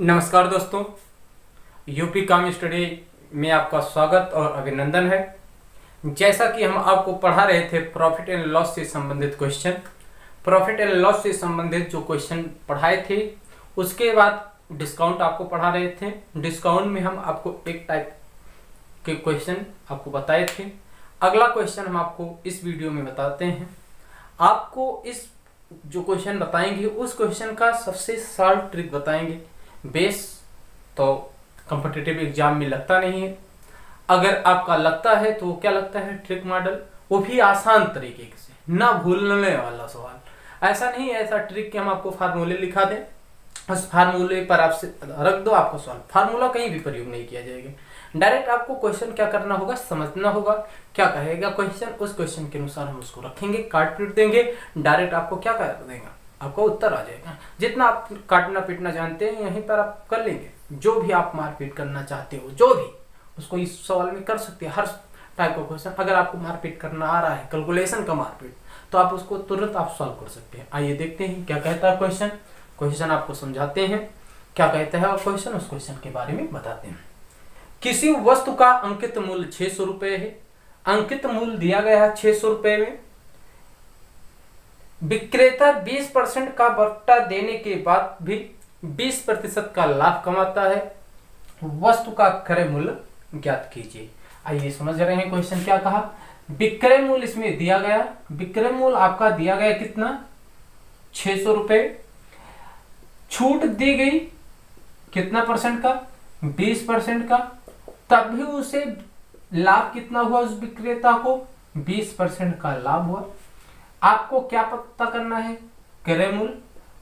नमस्कार दोस्तों, यूपी काम स्टडी में आपका स्वागत और अभिनंदन है। जैसा कि हम आपको पढ़ा रहे थे प्रॉफिट एंड लॉस से संबंधित क्वेश्चन, प्रॉफिट एंड लॉस से संबंधित जो क्वेश्चन पढ़ाए थे उसके बाद डिस्काउंट आपको पढ़ा रहे थे। डिस्काउंट में हम आपको एक टाइप के क्वेश्चन आपको बताए थे। अगला क्वेश्चन हम आपको इस वीडियो में बताते हैं। आपको इस जो क्वेश्चन बताएंगे उस क्वेश्चन का सबसे शॉर्ट ट्रिक बताएंगे। बेस तो कॉम्पिटिटिव एग्जाम में लगता नहीं है, अगर आपका लगता है तो क्या लगता है ट्रिक मॉडल, वो भी आसान तरीके से, ना भूलने वाला सवाल। ऐसा नहीं है ऐसा ट्रिक कि हम आपको फार्मूले लिखा दें, उस फार्मूले पर आपसे रख दो आपको सॉल्व। फार्मूला कहीं भी प्रयोग नहीं किया जाएगा। डायरेक्ट आपको क्वेश्चन क्या करना होगा, समझना होगा क्या कहेगा क्वेश्चन, उस क्वेश्चन के अनुसार हम उसको रखेंगे, काट पीट देंगे, डायरेक्ट आपको क्या कर देगा, आपको उत्तर आ जाएगा। जितना आप काटना पीटना जानते हैं यहीं पर आप कर लेंगे। जो भी आप मारपीट करना चाहते हो, जो भी उसको इस सवाल में कर सकते हैं। हर टाइप का क्वेश्चन अगर आपको मारपीट करना आ रहा है, कैलकुलेशन का मारपीट, तो आप उसको तुरंत आप सॉल्व कर सकते हैं। आइए देखते हैं क्या कहता है क्वेश्चन। क्वेश्चन आपको समझाते हैं क्या कहता है और क्वेश्चन, उस क्वेश्चन के बारे में बताते हैं। किसी वस्तु का अंकित मूल्य 600 रुपए है। अंकित मूल्य दिया गया है 600 रुपए में। विक्रेता 20% का बट्टा देने के बाद भी 20% का लाभ कमाता है। वस्तु का क्रय मूल्य ज्ञात कीजिए। आइए समझ रहे हैं क्वेश्चन क्या कहा। विक्रय मूल्य इसमें दिया गया, विक्रय मूल्य आपका दिया गया कितना, 600 रुपए। छूट दी गई कितना परसेंट का, 20% का। तब भी उसे लाभ कितना हुआ, उस विक्रेता को 20% का लाभ हुआ। आपको क्या पता करना है, क्रय मूल्य।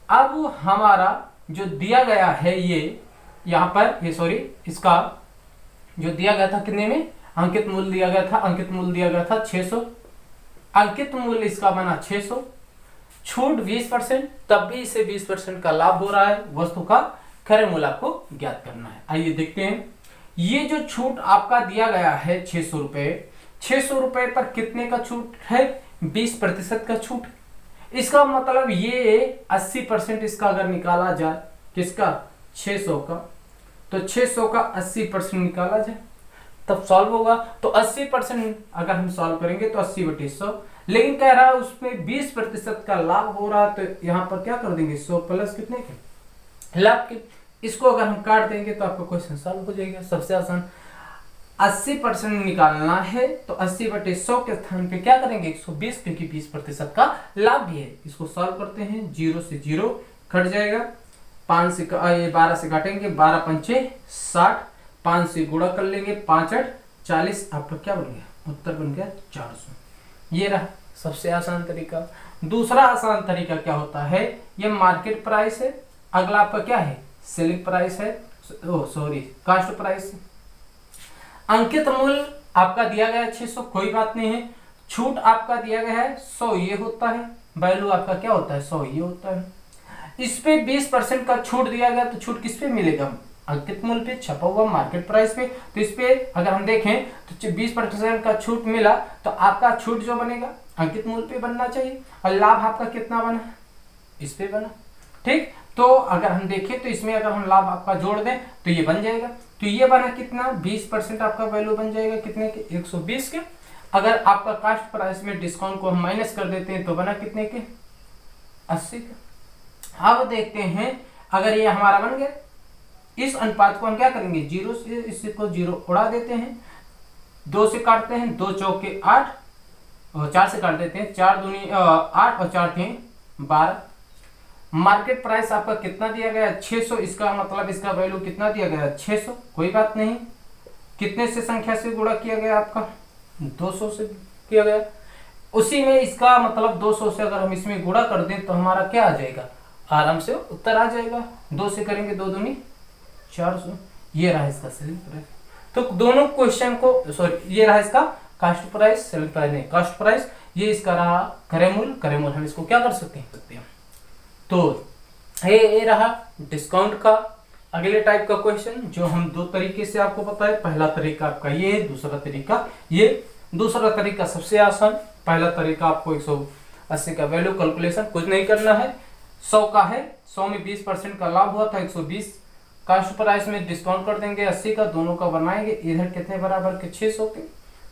अब हमारा जो दिया गया है ये यहाँ पर इसका जो दिया गया था कितने में, अंकित मूल्य दिया गया था, अंकित मूल्य दिया गया था 600। अंकित मूल्य इसका बना 600, छूट 20%, तब भी इसे 20% का लाभ हो रहा है। वस्तु का क्रय मूल्य आपको ज्ञात करना है। आइए देखते हैं। ये जो छूट आपका दिया गया है 600 रुपए, 600 रुपए पर कितने का छूट है, 20% का छूट। इसका मतलब ये 80% इसका अगर निकाला जाए, किसका, 600 का, तो 600 का 80% निकाला जाए तब सॉल्व होगा। तो 80% अगर हम सॉल्व करेंगे तो 80/100, लेकिन कह रहा है उसमें 20% का लाभ हो रहा है, तो यहाँ पर क्या कर देंगे, 100 प्लस कितने के लाभ के। इसको अगर हम काट देंगे तो आपका क्वेश्चन सॉल्व हो जाएगा। सबसे आसान 80% निकालना है तो 80/100 के स्थान पे क्या करेंगे, 120, क्योंकि 20% का लाभ भी है। इसको सॉल्व करते हैं, 0 से 0 कट जाएगा, 5 से 12 से काटेंगे, 12 पंचे 60, 5 से गुणा कर लेंगे, 5 8 40, आपका क्या बन गया, उत्तर बन गया 400। ये रहा सबसे आसान तरीका। दूसरा आसान तरीका क्या होता है, ये मार्केट प्राइस है, अगला आपका क्या है, सेलिंग प्राइस है, कास्ट प्राइस। अंकित मूल्य आपका दिया गया है 600, कोई बात नहीं है। छूट आपका दिया गया है 100, ये होता है, वैल्यू आपका क्या होता है, 100 ये होता है। इस पे 20% का छूट दिया गया, तो छूट किस पे मिलेगा, अंकित मूल्य पे, छपा हुआ मार्केट प्राइस पे। तो इस पे अगर हम देखें तो 20% का छूट मिला, तो आपका छूट जो बनेगा अंकित मूल्य पे बनना चाहिए, और लाभ आपका कितना बना, इस पे बना। ठीक, तो अगर हम देखें तो इसमें अगर हम लाभ आपका जोड़ दें तो ये बन जाएगा। तो ये बना कितना, 20% आपका वैल्यू बन जाएगा कितने के, 120 के। अगर आपका कास्ट प्राइस में डिस्काउंट को हम माइनस कर देते हैं तो बना कितने के, 80 के। अब देखते हैं अगर ये हमारा बन गया, इस अनुपात को हम क्या करेंगे, 0 से इसको 0 उड़ा देते हैं, 2 से काटते हैं, 2 चौके 8, और 4 से काट देते हैं, 4 दूनी 8 और 4 थे 12। मार्केट प्राइस आपका कितना दिया गया, 600, इसका मतलब इसका वैल्यू कितना दिया गया, 600, कोई बात नहीं। कितने से संख्या से गुणा किया गया आपका, 200 से किया गया। उसी में इसका मतलब 200 से अगर हम इसमें गुणा कर दें तो हमारा क्या आ जाएगा, आराम से उत्तर आ जाएगा। 2 से करेंगे 2 दूनी 400, ये रहा इसका सेलिंग प्राइस। तो दोनों क्वेश्चन को ये रहा इसका कास्ट प्राइस, सेलिंग प्राइस नहीं, कास्ट प्राइस। ये इसका रहा क्रय मूल्य, क्रय मूल्य हम इसको क्या कर सकते हैं। तो ये रहा डिस्काउंट का अगले टाइप का क्वेश्चन, जो हम 2 तरीके से आपको बताए। पहला तरीका आपका ये है, दूसरा तरीका ये। दूसरा तरीका सबसे आसान, पहला तरीका आपको 180 का वैल्यू कैलकुलेशन कुछ नहीं करना है, 100 का है, 100 में 20% का लाभ हुआ था, 120 कास्ट प्राइस में डिस्काउंट कर देंगे 80 का, दोनों का बनाएंगे, इधर कितने बराबर के 600 के।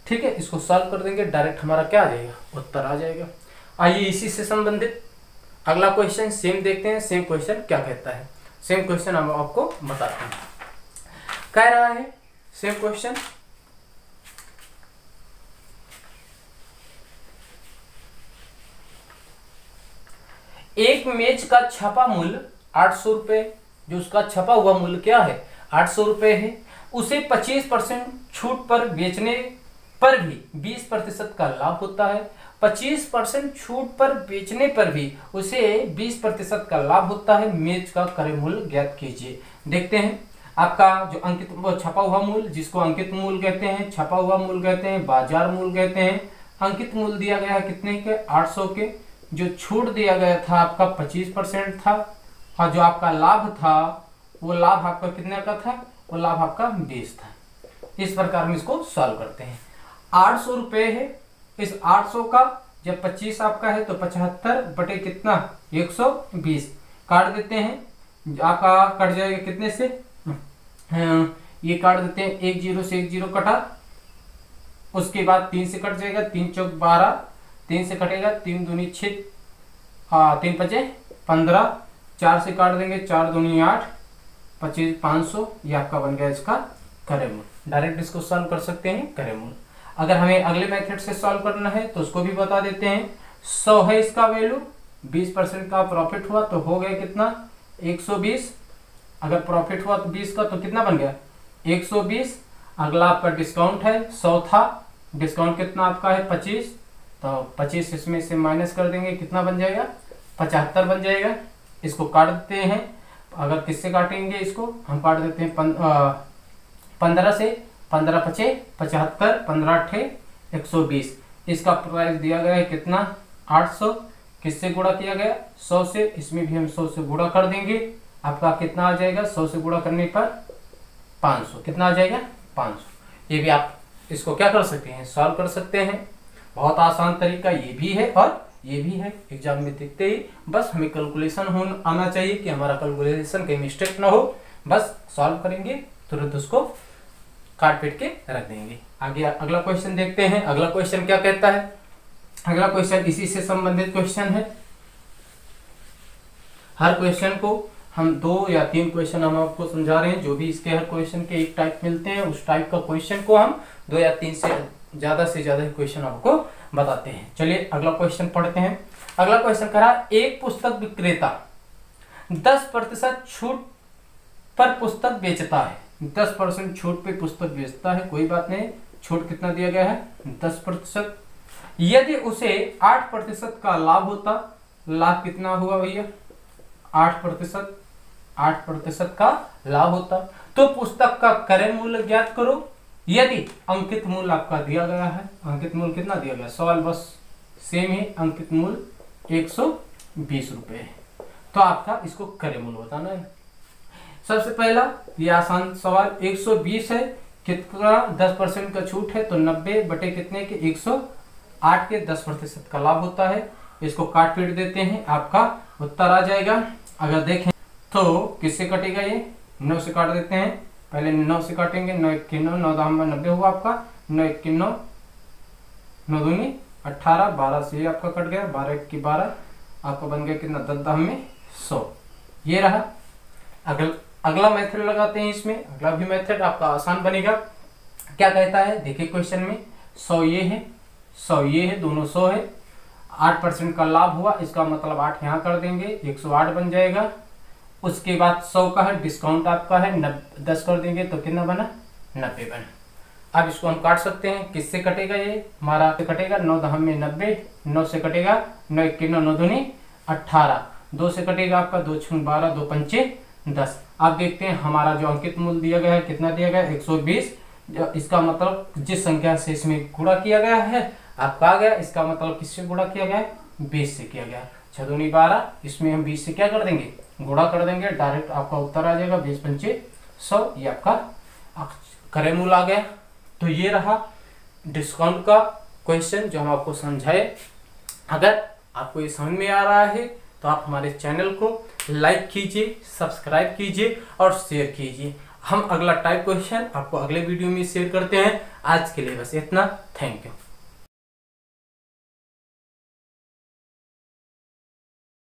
ठीक है, इसको सॉल्व कर देंगे, डायरेक्ट हमारा क्या आ जाएगा, उत्तर आ जाएगा। आइए इसी से संबंधित अगला क्वेश्चन सेम देखते हैं, सेम क्वेश्चन क्या कहता है। सेम क्वेश्चन हम आपको बताते हैं। कह रहा है सेम क्वेश्चन, एक मेज का छपा मूल्य 800 रुपए, जो उसका छपा हुआ मूल्य क्या है 800 रुपए है, उसे 25% छूट पर बेचने पर भी 20% का लाभ होता है। 25% छूट पर बेचने पर भी उसे 20% का लाभ होता है। मेज का क्रय मूल्य ज्ञात कीजिए। देखते हैं आपका जो अंकित छपा हुआ मूल्य, जिसको अंकित मूल्य कहते हैं, छपा हुआ मूल्य कहते हैं, बाजार मूल्य कहते हैं। अंकित मूल्य दिया गया है कितने के 800 के, जो छूट दिया गया था आपका 25% था, और जो आपका लाभ था वो लाभ आपका कितने का था, वो लाभ आपका 20 था। इस प्रकार हम इसको सॉल्व करते हैं। 800 रुपए है, इस 800 का जब 25 आपका है तो 75 बटे कितना 120 काट देते हैं, आपका कट जाएगा कितने से, ये काट देते हैं, 1 0 से 1 0 कटा, उसके बाद 3 से कट जाएगा, 3 चौक 12, 3 से कटेगा, 3 दूनी 6, 3 5 15, 4 से काट देंगे, 4 दूनी 8, 25 500, ये आपका बन गया इसका क्रय मूल्य। डायरेक्ट इसको सॉल्व कर सकते हैं क्रय मूल्य। अगर हमें अगले मेथड से सॉल्व करना है तो उसको भी बता देते हैं। 100 है इसका वैल्यू, 20% का प्रॉफिट हुआ तो हो गया कितना 120, अगर प्रॉफिट हुआ तो 20 का तो कितना बन गया 120। अगला आपका डिस्काउंट है, 100 था, डिस्काउंट कितना आपका है 25, तो 25 इसमें से माइनस कर देंगे, कितना बन जाएगा 75 बन जाएगा। इसको काट देते हैं, अगर किससे काटेंगे इसको हम काट देते हैं 15 से, 15 5 75, 15 8 120। इसका प्राइस दिया गया है कितना 800, किससे गुणा किया गया 100 से, इसमें भी हम 100 से गुणा कर देंगे, आपका कितना आ जाएगा 100 से गुणा करने पर 500, कितना आ जाएगा 500। ये भी आप इसको क्या कर सकते हैं सॉल्व कर सकते हैं। बहुत आसान तरीका ये भी है और ये भी है। एग्जाम में देखते ही बस हमें कैलकुलेशन आना चाहिए कि हमारा कैलकुलेशन कहीं मिस्टेक ना हो, बस सॉल्व करेंगे तुरंत उसको काट पीट के रख देंगे। आगे अगला क्वेश्चन देखते हैं। अगला क्वेश्चन क्या कहता है, अगला क्वेश्चन इसी से संबंधित क्वेश्चन है। हर क्वेश्चन को हम 2 या 3 क्वेश्चन हम आपको समझा रहे हैं, जो भी इसके हर क्वेश्चन के एक टाइप मिलते हैं उस टाइप का क्वेश्चन को हम 2 या 3 से ज्यादा क्वेश्चन आपको बताते हैं। चलिए अगला क्वेश्चन पढ़ते हैं। अगला क्वेश्चन कह रहा, एक पुस्तक विक्रेता 10% छूट पर पुस्तक बेचता है। 10% छूट पे पुस्तक बेचता है, कोई बात नहीं, छूट कितना दिया गया है 10%। यदि उसे 8% का लाभ होता, लाभ कितना हुआ भैया 8%, 8% का लाभ होता, तो पुस्तक का क्रय मूल्य ज्ञात करो। यदि अंकित मूल्य आपका दिया गया है, अंकित मूल्य कितना दिया गया, सवाल बस सेम है, अंकित मूल्य 120 रुपए है, तो आपका इसको क्रय मूल्य बताना है। सबसे पहला ये आसान सवाल, 120 है, कितना 10% का छूट है तो 90 बटे कितने के 108 के 10% का लाभ होता है। इसको काट पीट देते हैं, आपका उत्तर आ जाएगा। अगर देखें तो किससे कटेगा, ये 9 से काट देते हैं, पहले 9 से काटेंगे, 9 1 9 9 दाम 90 हुआ आपका, 9 1 9 9 दूनी 18, 12 से आपका कट गया, 12 1 की 12, आपका बन गया कितना 10 दाम में 100। ये रहा। अगला मेथड लगाते हैं इसमें, अगला भी मेथड आपका आसान बनेगा। क्या कहता है देखिए क्वेश्चन में, 100 ये है, 100 ये है, दोनों 100 है, 8% का लाभ हुआ, इसका मतलब 8 यहाँ कर देंगे, 108 बन जाएगा। उसके बाद 100 का है, डिस्काउंट आपका है 10 कर देंगे तो कितना बना 90 बना। अब इसको हम काट सकते हैं, किससे कटेगा, ये हमारा कटेगा 9 दहम में 90, 9 से कटेगा, 9 1 9 9 दूनी 18, 2 से कटेगा आपका 2 6 12, 2 5 10। आप देखते हैं हमारा जो अंकित मूल्य दिया गया है कितना दिया गया है 120, इसका मतलब जिस संख्या से इसमें गुणा किया गया है आपका आ गया, इसका मतलब किससे गुणा किया गया है 20 से किया गया, 6 दूनी 12, इसमें हम 20 से क्या कर देंगे गुणा कर देंगे, डायरेक्ट आपका उत्तर आ जाएगा 20 5 100, ये आपका क्रय मूल्य आ गया। तो ये रहा डिस्काउंट का क्वेश्चन जो हम आपको समझाए। अगर आपको ये समझ में आ रहा है तो आप हमारे चैनल को लाइक कीजिए, सब्सक्राइब कीजिए और शेयर कीजिए। हम अगला टाइप क्वेश्चन आपको अगले वीडियो में शेयर करते हैं। आज के लिए बस इतना। Thank you.